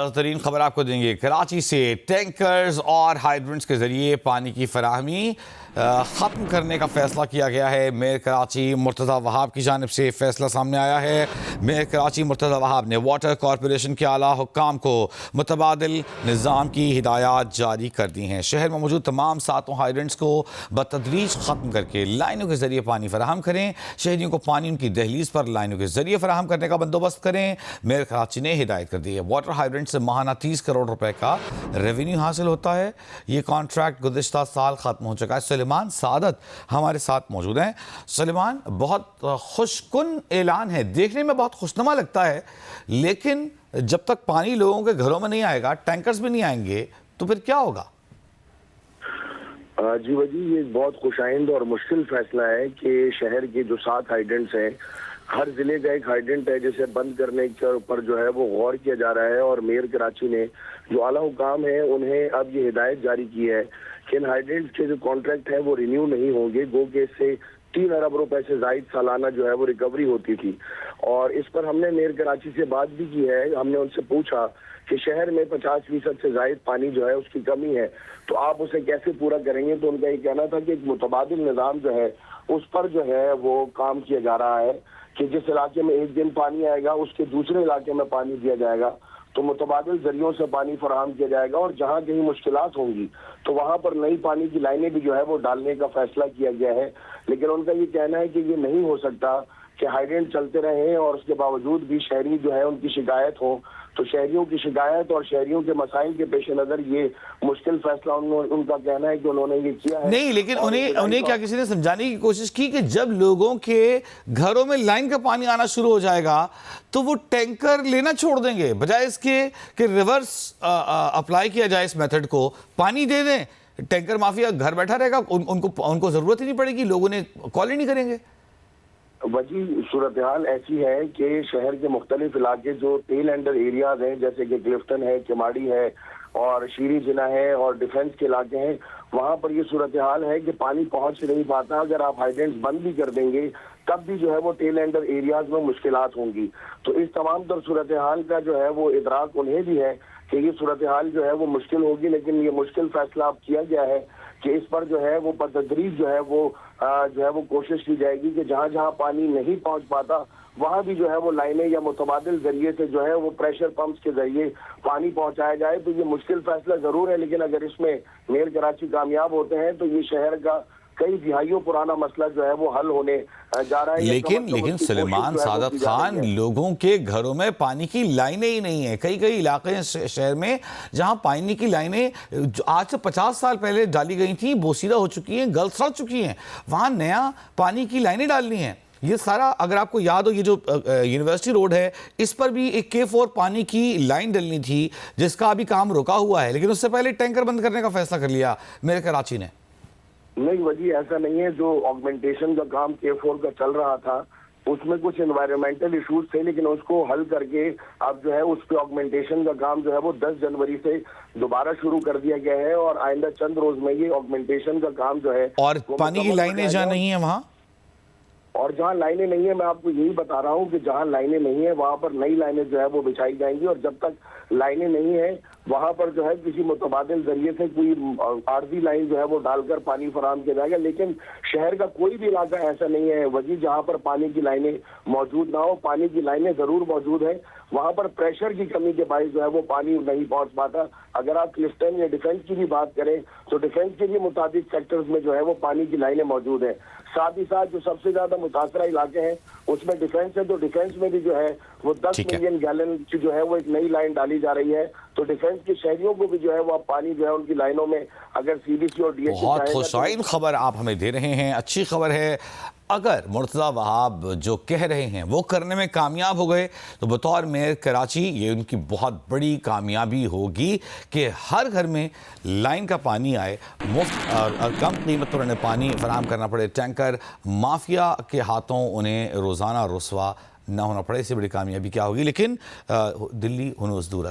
ताज़ा तरीन खबर आपको देंगे। कराची से टैंकर्स और हाइड्रेंट्स के ज़रिए पानी की फराहमी ख़त्म करने का फ़ैसला किया गया है। मेयर कराची मुर्तज़ा वहाब की जानिब से फ़ैसला सामने आया है। मेयर कराची मुर्तज़ा वहाब ने वाटर कॉरपोरेशन के आला हुक्काम को मुतबादिल निज़ाम की हिदायत जारी कर दी हैं। शहर में मौजूद तमाम 7 हाइड्रेंट्स को बतदरीज ख़त्म करके लाइनों के ज़रिए पानी फराहम करें। शहरियों को पानी उनकी दहलीज पर लाइनों के ज़रिए फराहम करने का बंदोबस्त करें। मेयर कराची ने हिदायत कर दी है। वाटर हाइड्रेंट से माहाना 30 करोड़ रुपए का रेवेन्यू हासिल होता है। ये कॉन्ट्रैक्ट गुज़िश्ता साल ख़त्म हो चुका है। सलेमान सादत हमारे साथ मौजूद हैं। सलेमान, बहुत खुशकुन ऐलान है, देखने में बहुत खुशनुमा लगता है, लेकिन जब तक पानी लोगों के घरों में नहीं आएगा, टैंकर्स भी नहीं आएंगे, तो फिर क्या होगा? जी वजी, ये बहुत खुशाइंद और मुश्किल फैसला है कि शहर के जो 7 हाइड्रेंट्स हैं, हर जिले का एक हाइड्रेंट है जिसे बंद करने के ऊपर जो है वो गौर किया जा रहा है। और मेयर कराची ने जो आला हुकाम है उन्हें अब ये हिदायत जारी की है कि इन हाइड्रेंट्स के जो कॉन्ट्रैक्ट है वो रिन्यू नहीं होंगे। गो के इससे 3 अरब रुपए से जायद सालाना जो है वो रिकवरी होती थी। और इस पर हमने मेयर कराची से बात भी की है। हमने उनसे पूछा कि शहर में 50% से जायद पानी जो है उसकी कमी है, तो आप उसे कैसे पूरा करेंगे। तो उनका ये कहना था कि एक मुतबादिल निज़ाम जो है उस पर जो है वो काम किया जा रहा है कि जिस इलाके में एक दिन पानी आएगा उसके दूसरे इलाके में पानी दिया जाएगा, तो मुतबादिल जरियों से पानी फराहम किया जाएगा। और जहाँ कहीं मुश्किलात होंगी तो वहाँ पर नई पानी की लाइनें भी जो है वो डालने का फैसला किया गया है। लेकिन उनका ये कहना है कि ये नहीं हो सकता कि हाइड्रेंट चलते रहें और उसके बावजूद भी शहरी जो है उनकी शिकायत हो। तो शहरियों की शिकायत और शहरियों के मसाइल के पेश नज़र ये मुश्किल फैसला उनका कहना है कि उन्होंने ये किया है। नहीं, लेकिन उन्हें क्या किसी ने समझाने की कोशिश की कि जब लोगों के घरों में लाइन का पानी आना शुरू हो जाएगा तो वो टैंकर लेना छोड़ देंगे, बजाय इसके कि रिवर्स अप्लाई किया जाए इस मेथड को, पानी दे दें, टैंकर माफिया घर बैठा रहेगा, उनको ज़रूरत ही नहीं पड़ेगी, लोगों ने कॉल ही नहीं करेंगे। वजी सूरत हाल ऐसी है कि शहर के मुख्तलिफ इलाके जो टेल एंडर एरियाज हैं, जैसे कि क्लिफ्टन है, किमाड़ी है और शीरी जिना है और डिफेंस के इलाके हैं, वहाँ पर ये सूरत हाल है कि पानी पहुँच नहीं पाता। अगर आप हाइड्रेंट्स बंद भी कर देंगे तब भी जो है वो टेल एंडर एरियाज में मुश्किलात होंगी। तो इस तमाम तर सूरत हाल का जो है वो इदराक उन्हें भी है कि ये सूरत हाल जो है वो मुश्किल होगी। लेकिन ये मुश्किल फैसला अब किया गया है कि इस पर जो है वो बतदरीज जो है वो कोशिश की जाएगी कि जहाँ जहाँ पानी नहीं पहुँच पाता वहाँ भी जो है वो लाइनें या मुतबादिल जरिए से जो है वो प्रेशर पंप्स के जरिए पानी पहुँचाया जाए। तो ये मुश्किल फैसला ज़रूर है, लेकिन अगर इसमें मेयर कराची कामयाब होते हैं तो ये शहर का कई दिहाइयों पुराना मसला जो है वो हल होने जा रहा है। लेकिन सलेमान सादत खान, लोगों के घरों में पानी की लाइनें ही नहीं है। कई इलाके हैं शहर में जहां पानी की लाइनें आज से 50 साल पहले डाली गई थी, बोसीदा हो चुकी हैं, गल सड़ चुकी हैं, वहां नया पानी की लाइनें डालनी है। ये सारा, अगर आपको याद हो, ये जो यूनिवर्सिटी रोड है इस पर भी एक K4 पानी की लाइन डलनी थी जिसका अभी काम रुका हुआ है, लेकिन उससे पहले टैंकर बंद करने का फैसला कर लिया मेयर कराची ने। नहीं वजी, ऐसा नहीं है। जो ऑगमेंटेशन का काम K4 का चल रहा था उसमें कुछ एनवायरमेंटल इश्यूज थे, लेकिन उसको हल करके अब जो है उस पे ऑगमेंटेशन का काम जो है वो 10 जनवरी से दोबारा शुरू कर दिया गया है। और आइंदा चंद रोज में ये ऑगमेंटेशन का काम जो है और पानी की लाइनें जहाँ नहीं है वहाँ, और जहाँ लाइनें नहीं है, मैं आपको यही बता रहा हूँ कि जहाँ लाइनें नहीं है वहाँ पर नई लाइनें जो है वो बिछाई जाएंगी। और जब तक लाइनें नहीं है वहाँ पर जो है किसी मुतबादिल जरिए से कोई आर्जी लाइन जो है वो डालकर पानी फराहम किया जाएगा। लेकिन शहर का कोई भी इलाका ऐसा नहीं है वजी जहाँ पर पानी की लाइनें मौजूद ना हो। पानी की लाइनें जरूर मौजूद है, वहाँ पर प्रेशर की कमी के बायस जो है वो पानी नहीं पहुँच पाता। अगर आप क्लिफ्टन या डिफेंस की भी बात करें तो डिफेंस के भी मुताबिक सेक्टर्स में जो है वो पानी की लाइनें मौजूद है। साथ ही साथ जो सबसे ज्यादा मुतासरा इलाके हैं उसमें डिफेंस है, तो डिफेंस में भी जो है वो 10 मिलियन गैलन की जो है वो एक नई लाइन डाली जा रही है। तो डिफेंस के शहरियों को भी जो है वो पानी जो है उनकी लाइनों में अगर CDC और DHC बहुत खुशाइन खबर आप हमें दे रहे हैं, अच्छी खबर है। अगर मुर्तज़ा वहाब जो कह रहे हैं वो करने में कामयाब हो गए तो बतौर मेयर कराची ये उनकी बहुत बड़ी कामयाबी होगी कि हर घर में लाइन का पानी आए, मुफ्त और कम कीमत पर उन्हें पानी फराहम करना पड़े, टैंकर माफिया के हाथों उन्हें रोज़ाना रुसवा ना होना पड़े। इससे बड़ी कामयाबी क्या होगी। लेकिन दिल्ली हुनूस दूर